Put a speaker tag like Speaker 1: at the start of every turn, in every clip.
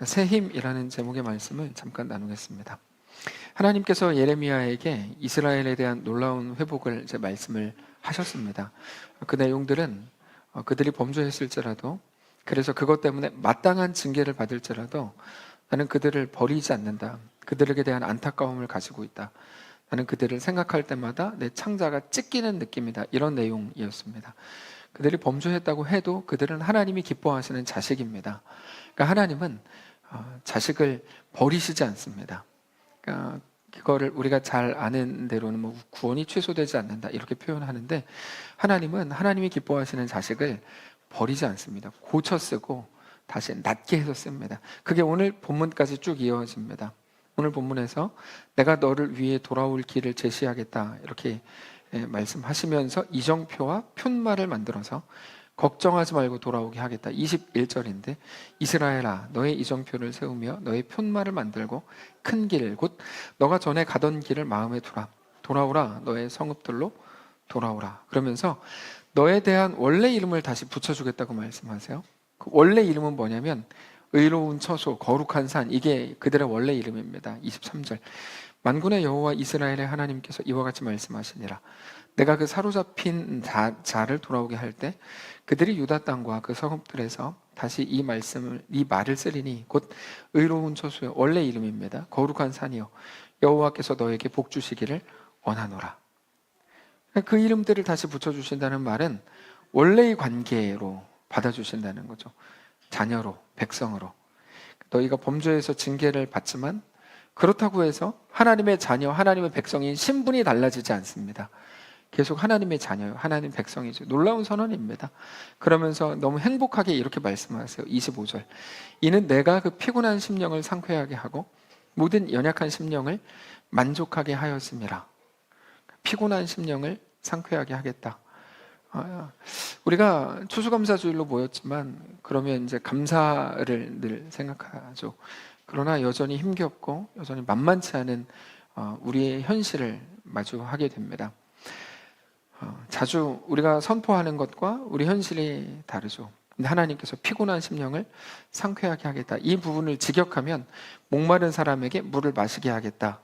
Speaker 1: 새 힘이라는 제목의 말씀을 잠깐 나누겠습니다. 하나님께서 예레미야에게 이스라엘에 대한 놀라운 회복을 말씀을 하셨습니다. 그 내용들은 그들이 범죄했을지라도, 그래서 그것 때문에 마땅한 징계를 받을지라도 나는 그들을 버리지 않는다. 그들에게 대한 안타까움을 가지고 있다. 나는 그들을 생각할 때마다 내 창자가 찢기는 느낌이다. 이런 내용이었습니다. 그들이 범죄했다고 해도 그들은 하나님이 기뻐하시는 자식입니다. 그러니까 하나님은 자식을 버리시지 않습니다. 그러니까 그거를 우리가 잘 아는 대로는 뭐 구원이 취소되지 않는다 이렇게 표현하는데, 하나님은 하나님이 기뻐하시는 자식을 버리지 않습니다. 고쳐 쓰고 다시 낫게 해서 씁니다. 그게 오늘 본문까지 쭉 이어집니다. 오늘 본문에서 내가 너를 위해 돌아올 길을 제시하겠다 이렇게 말씀하시면서 이정표와 푯말을 만들어서 걱정하지 말고 돌아오게 하겠다. 21절인데 이스라엘아 너의 이정표를 세우며 너의 푯말을 만들고 큰 길 곧 너가 전에 가던 길을 마음에 두라. 돌아오라 너의 성읍들로 돌아오라. 그러면서 너에 대한 원래 이름을 다시 붙여주겠다고 말씀하세요. 그 원래 이름은 뭐냐면 의로운 처소, 거룩한 산, 이게 그들의 원래 이름입니다. 23절 만군의 여호와 이스라엘의 하나님께서 이와 같이 말씀하시니라. 내가 그 사로잡힌 자를 돌아오게 할 때 그들이 유다 땅과 그 성읍들에서 다시 이 말을 쓰리니 곧 의로운 처소의 원래 이름입니다. 거룩한 산이요 여호와께서 너에게 복 주시기를 원하노라. 그 이름들을 다시 붙여주신다는 말은 원래의 관계로 받아주신다는 거죠. 자녀로, 백성으로. 너희가 범죄해서 징계를 받지만 그렇다고 해서 하나님의 자녀, 하나님의 백성인 신분이 달라지지 않습니다. 계속 하나님의 자녀요, 하나님 백성이죠. 놀라운 선언입니다. 그러면서 너무 행복하게 이렇게 말씀하세요. 25절 이는 내가 그 피곤한 심령을 상쾌하게 하고 모든 연약한 심령을 만족하게 하였음이라. 피곤한 심령을 상쾌하게 하겠다. 우리가 추수감사주일로 모였지만 그러면 이제 감사를 늘 생각하죠. 그러나 여전히 힘겹고 여전히 만만치 않은 우리의 현실을 마주하게 됩니다. 자주 우리가 선포하는 것과 우리 현실이 다르죠. 근데 하나님께서 피곤한 심령을 상쾌하게 하겠다. 이 부분을 직역하면 목마른 사람에게 물을 마시게 하겠다.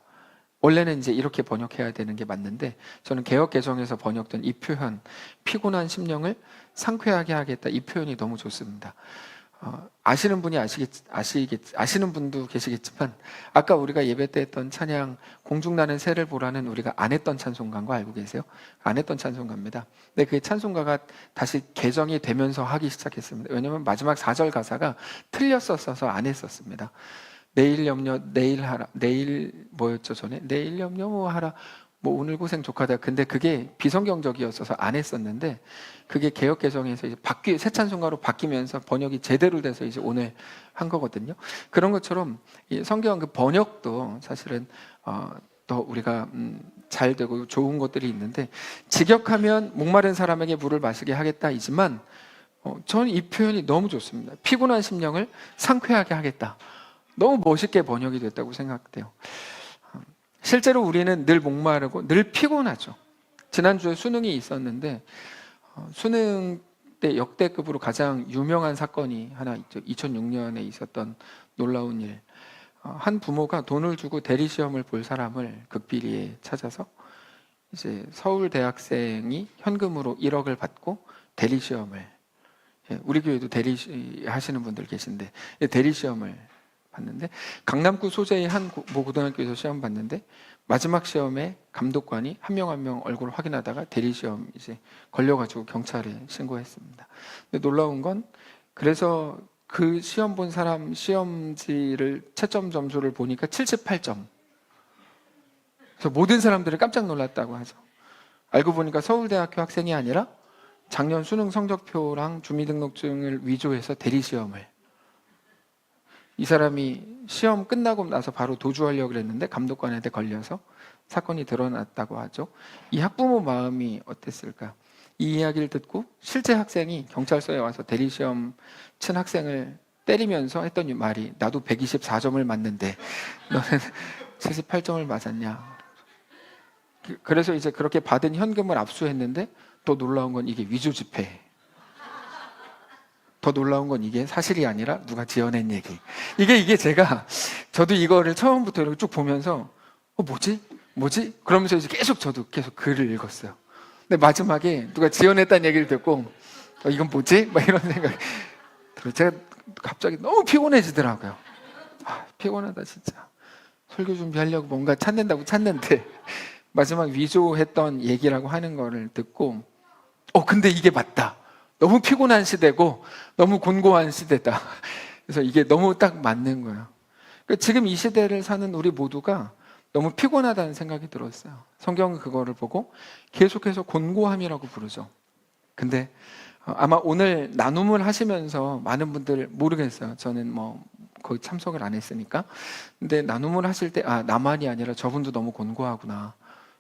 Speaker 1: 원래는 이제 이렇게 번역해야 되는 게 맞는데 저는 개역 개정에서 번역된 이 표현, 피곤한 심령을 상쾌하게 하겠다, 이 표현이 너무 좋습니다. 아시는 분이 아시는 분도 계시겠지만 아까 우리가 예배 때 했던 찬양 공중나는 새를 보라는 우리가 안 했던 찬송가인 거 알고 계세요? 안 했던 찬송가입니다. 근데 그 찬송가가 다시 개정이 되면서 하기 시작했습니다. 왜냐하면 마지막 4절 가사가 틀렸었어서 안 했었습니다. 내일 염려 내일 하라, 내일 뭐였죠 전에? 내일 염려 뭐 하라, 뭐 오늘 고생 족하다. 근데 그게 비성경적이었어서 안 했었는데 그게 개역 개정에서 이제 새 찬송가로 바뀌면서 번역이 제대로 돼서 이제 오늘 한 거거든요. 그런 것처럼 이 성경 그 번역도 사실은 더 우리가 잘 되고 좋은 것들이 있는데, 직역하면 목마른 사람에게 물을 마시게 하겠다이지만 저는 이 표현이 너무 좋습니다. 피곤한 심령을 상쾌하게 하겠다. 너무 멋있게 번역이 됐다고 생각돼요. 실제로 우리는 늘 목마르고 늘 피곤하죠. 지난주에 수능이 있었는데 수능 때 역대급으로 가장 유명한 사건이 하나 있죠. 2006년에 있었던 놀라운 일. 한 부모가 돈을 주고 대리시험을 볼 사람을 극비리에 찾아서 이제 서울 대학생이 현금으로 1억을 받고 대리시험을, 우리 교회도 대리 하시는 분들 계신데 대리시험을 봤는데, 강남구 소재의 한 모 고등학교에서 시험 봤는데 마지막 시험에 감독관이 한 명 한 명 얼굴을 확인하다가 대리시험 이제 걸려가지고 경찰에 신고했습니다. 근데 놀라운 건, 그래서 그 시험 본 사람 시험지를 채점 점수를 보니까 78점. 그래서 모든 사람들이 깜짝 놀랐다고 하죠. 알고 보니까 서울대학교 학생이 아니라 작년 수능 성적표랑 주민등록증을 위조해서 대리시험을, 이 사람이 시험 끝나고 나서 바로 도주하려고 그랬는데 감독관한테 걸려서 사건이 드러났다고 하죠. 이 학부모 마음이 어땠을까? 이 이야기를 듣고 실제 학생이 경찰서에 와서 대리시험 친 학생을 때리면서 했던 말이, 나도 124점을 맞는데 너는 78점을 맞았냐. 그래서 이제 그렇게 받은 현금을 압수했는데 또 놀라운 건 이게 위조 지폐. 더 놀라운 건 이게 사실이 아니라 누가 지어낸 얘기. 이게 저도 이거를 처음부터 이렇게 쭉 보면서 뭐지? 그러면서 이제 저도 계속 글을 읽었어요. 근데 마지막에 누가 지어냈다는 얘기를 듣고 이건 뭐지? 막 이런 생각이 들어요. 제가 갑자기 너무 피곤해지더라고요. 피곤하다 진짜. 설교 준비하려고 뭔가 찾는다고 찾는데 마지막 위조했던 얘기라고 하는 거를 듣고 근데 이게 맞다. 너무 피곤한 시대고 너무 곤고한 시대다. 그래서 이게 너무 딱 맞는 거예요. 그러니까 지금 이 시대를 사는 우리 모두가 너무 피곤하다는 생각이 들었어요. 성경은 그거를 보고 계속해서 곤고함이라고 부르죠. 근데 아마 오늘 나눔을 하시면서 많은 분들 모르겠어요. 저는 거의 참석을 안 했으니까. 근데 나눔을 하실 때 나만이 아니라 저분도 너무 곤고하구나.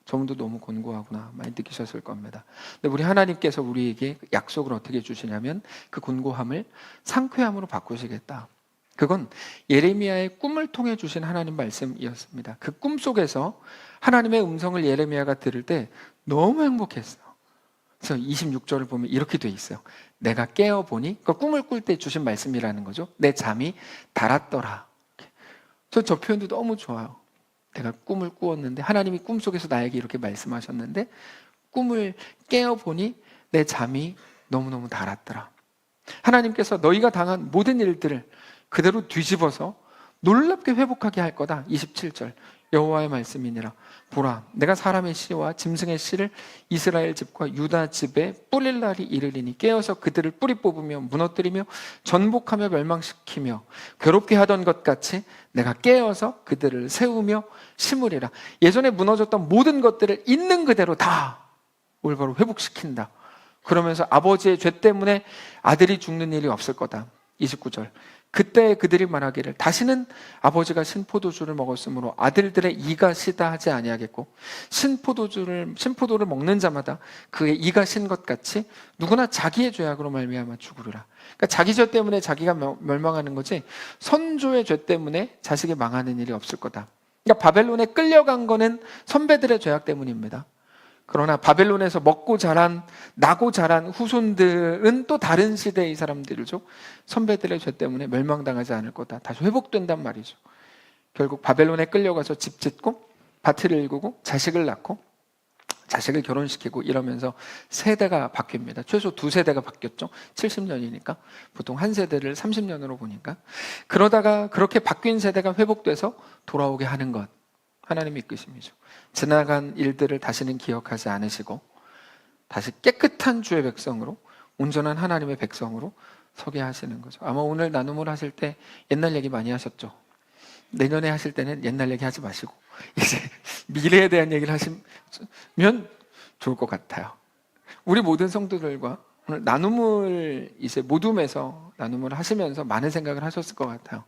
Speaker 1: 저분도 너무 곤고하구나 많이 느끼셨을 겁니다. 근데 우리 하나님께서 우리에게 약속을 어떻게 주시냐면 그 곤고함을 상쾌함으로 바꾸시겠다. 그건 예레미야의 꿈을 통해 주신 하나님 말씀이었습니다. 그 꿈 속에서 하나님의 음성을 예레미야가 들을 때 너무 행복했어요. 그래서 26절을 보면 이렇게 돼 있어요. 내가 깨어보니, 그러니까 꿈을 꿀 때 주신 말씀이라는 거죠. 내 잠이 달았더라. 저 표현도 너무 좋아요. 내가 꿈을 꾸었는데 하나님이 꿈속에서 나에게 이렇게 말씀하셨는데 꿈을 깨어보니 내 잠이 너무너무 달았더라. 하나님께서 너희가 당한 모든 일들을 그대로 뒤집어서 놀랍게 회복하게 할 거다. 27절 여호와의 말씀이니라. 보라, 내가 사람의 씨와 짐승의 씨를 이스라엘 집과 유다 집에 뿌릴 날이 이르리니 깨어서 그들을 뿌리 뽑으며 무너뜨리며 전복하며 멸망시키며 괴롭게 하던 것 같이 내가 깨어서 그들을 세우며 심으리라. 예전에 무너졌던 모든 것들을 있는 그대로 다 올바로 회복시킨다. 그러면서 아버지의 죄 때문에 아들이 죽는 일이 없을 거다. 29절 그때 그들이 말하기를 다시는 아버지가 신포도주를 먹었으므로 아들들의 이가 시다 하지 아니하겠고 신포도를 먹는 자마다 그의 이가 신 것 같이 누구나 자기의 죄악으로 말미암아 죽으리라. 그러니까 자기 죄 때문에 자기가 멸망하는 거지 선조의 죄 때문에 자식이 망하는 일이 없을 거다. 그러니까 바벨론에 끌려간 거는 선배들의 죄악 때문입니다. 그러나 바벨론에서 먹고 자란 나고 자란 후손들은 또 다른 시대의 사람들이죠. 선배들의 죄 때문에 멸망당하지 않을 거다. 다시 회복된단 말이죠. 결국 바벨론에 끌려가서 집 짓고 밭을 일구고 자식을 낳고 자식을 결혼시키고 이러면서 세대가 바뀝니다. 최소 2세대가 바뀌었죠. 70년이니까 보통 한 세대를 30년으로 보니까. 그러다가 그렇게 바뀐 세대가 회복돼서 돌아오게 하는 것, 하나님의 이끄심이죠. 지나간 일들을 다시는 기억하지 않으시고 다시 깨끗한 주의 백성으로, 온전한 하나님의 백성으로 서게 하시는 거죠. 아마 오늘 나눔을 하실 때 옛날 얘기 많이 하셨죠. 내년에 하실 때는 옛날 얘기 하지 마시고 이제 미래에 대한 얘기를 하시면 좋을 것 같아요. 우리 모든 성도들과 오늘 나눔을 이제 모둠에서 나눔을 하시면서 많은 생각을 하셨을 것 같아요.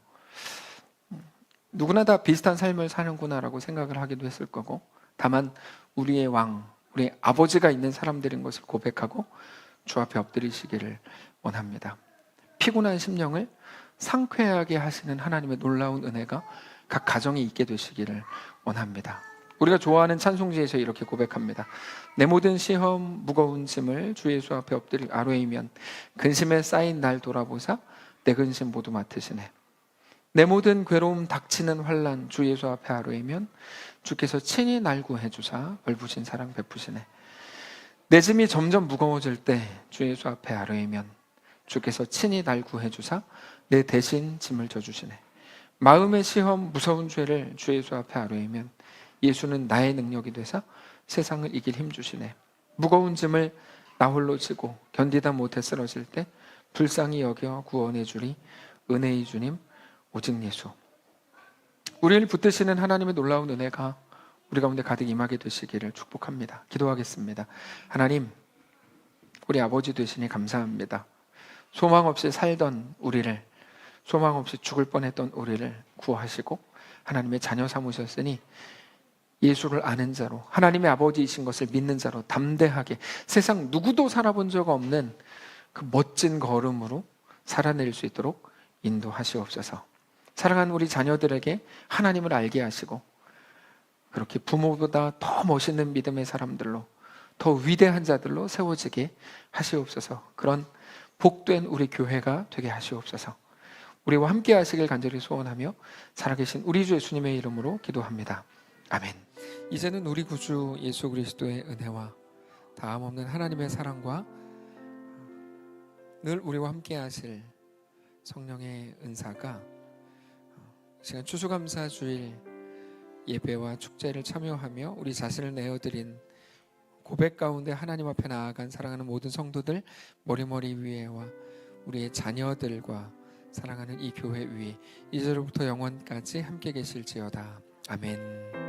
Speaker 1: 누구나 다 비슷한 삶을 사는구나라고 생각을 하기도 했을 거고, 다만 우리의 왕, 우리 아버지가 있는 사람들인 것을 고백하고 주 앞에 엎드리시기를 원합니다. 피곤한 심령을 상쾌하게 하시는 하나님의 놀라운 은혜가 각 가정에 있게 되시기를 원합니다. 우리가 좋아하는 찬송지에서 이렇게 고백합니다. 내 모든 시험 무거운 짐을 주 예수 앞에 엎드릴 아뢰이면 근심에 쌓인 날 돌아보사 내 근심 모두 맡으시네. 내 모든 괴로움 닥치는 환난 주 예수 앞에 아뢰이면 주께서 친히 날 구해 주사 벌부신 사랑 베푸시네. 내 짐이 점점 무거워질 때 주 예수 앞에 아뢰이면 주께서 친히 날 구해 주사 내 대신 짐을 져주시네. 마음의 시험 무서운 죄를 주 예수 앞에 아뢰이면 예수는 나의 능력이 되사 세상을 이길 힘 주시네. 무거운 짐을 나 홀로 지고 견디다 못해 쓰러질 때 불쌍히 여겨 구원해 주리 은혜의 주님 오직 예수. 우리를 붙드시는 하나님의 놀라운 은혜가 우리 가운데 가득 임하게 되시기를 축복합니다. 기도하겠습니다. 하나님, 우리 아버지 되시니 감사합니다. 소망 없이 살던 우리를, 소망 없이 죽을 뻔했던 우리를 구하시고 하나님의 자녀 삼으셨으니 예수를 아는 자로, 하나님의 아버지이신 것을 믿는 자로 담대하게 세상 누구도 살아본 적 없는 그 멋진 걸음으로 살아낼 수 있도록 인도하시옵소서. 사랑하는 우리 자녀들에게 하나님을 알게 하시고 그렇게 부모보다 더 멋있는 믿음의 사람들로, 더 위대한 자들로 세워지게 하시옵소서. 그런 복된 우리 교회가 되게 하시옵소서. 우리와 함께 하시길 간절히 소원하며 살아계신 우리 주 예수님의 이름으로 기도합니다. 아멘. 이제는 우리 구주 예수 그리스도의 은혜와 다음 없는 하나님의 사랑과 늘 우리와 함께 하실 성령의 은사가 시간 추수감사 주일 예배와 축제를 참여하며 우리 자신을 내어드린 고백 가운데 하나님 앞에 나아간 사랑하는 모든 성도들 머리머리 위에와 우리의 자녀들과 사랑하는 이 교회 위에 이제로부터 영원까지 함께 계실지어다. 아멘.